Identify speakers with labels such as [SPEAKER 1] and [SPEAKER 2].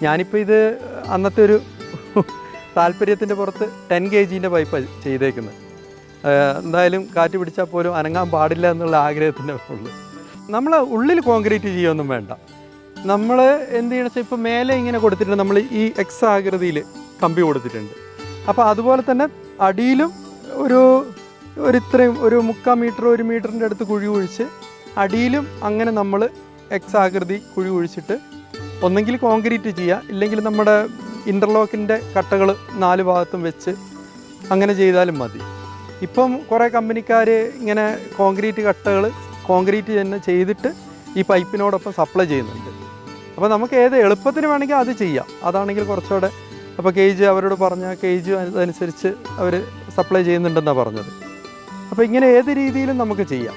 [SPEAKER 1] ഞാനിപ്പോൾ ഇത് അന്നത്തെ ഒരു താല്പര്യത്തിൻ്റെ പുറത്ത് 10 kg പൈപ്പ് ചെയ്തേക്കുന്നത്. എന്തായാലും കാറ്റ് പിടിച്ചാൽ പോലും അനങ്ങാൻ പാടില്ല എന്നുള്ള ആഗ്രഹത്തിൻ്റെ ഉള്ളു. നമ്മൾ ഉള്ളിൽ കോൺക്രീറ്റ് ചെയ്യുകയൊന്നും വേണ്ട. നമ്മൾ എന്ത് ചെയ്യണം വെച്ചാൽ ഇപ്പോൾ മേലെ ഇങ്ങനെ കൊടുത്തിട്ടുണ്ട്, നമ്മൾ ഈ എക്സ് ആകൃതിയിൽ കമ്പി കൊടുത്തിട്ടുണ്ട്. അപ്പോൾ അതുപോലെ തന്നെ അടിയിലും ഇത്രയും ഒരു 3/4 മീറ്റർ 1 മീറ്ററിൻ്റെ അടുത്ത് കുഴി കുഴിച്ച് അടിയിലും അങ്ങനെ നമ്മൾ എക്സ് ആകൃതി കുഴി കുഴിച്ചിട്ട് ഒന്നെങ്കിൽ കോൺക്രീറ്റ് ചെയ്യുക, ഇല്ലെങ്കിൽ നമ്മുടെ ഇൻ്റർലോക്കിൻ്റെ കട്ടകൾ 4 ഭാഗത്തും വെച്ച് അങ്ങനെ ചെയ്താലും മതി. ഇപ്പം കുറേ കമ്പനിക്കാർ ഇങ്ങനെ കോൺക്രീറ്റ് കട്ടകൾ കോൺക്രീറ്റ് തന്നെ ചെയ്തിട്ട് ഈ പൈപ്പിനോടൊപ്പം സപ്ലൈ ചെയ്യുന്നുണ്ട്. അപ്പോൾ നമുക്ക് ഏത് എളുപ്പത്തിന് വേണമെങ്കിൽ അത് ചെയ്യാം. അതാണെങ്കിൽ കുറച്ചുകൂടെ, അപ്പോൾ കേജ് അവരോട് പറഞ്ഞാൽ കേജ് അതനുസരിച്ച് അവർ സപ്ലൈ ചെയ്യുന്നുണ്ടെന്നാണ് പറഞ്ഞത്. അപ്പോൾ ഇങ്ങനെ ഏത് രീതിയിലും നമുക്ക് ചെയ്യാം.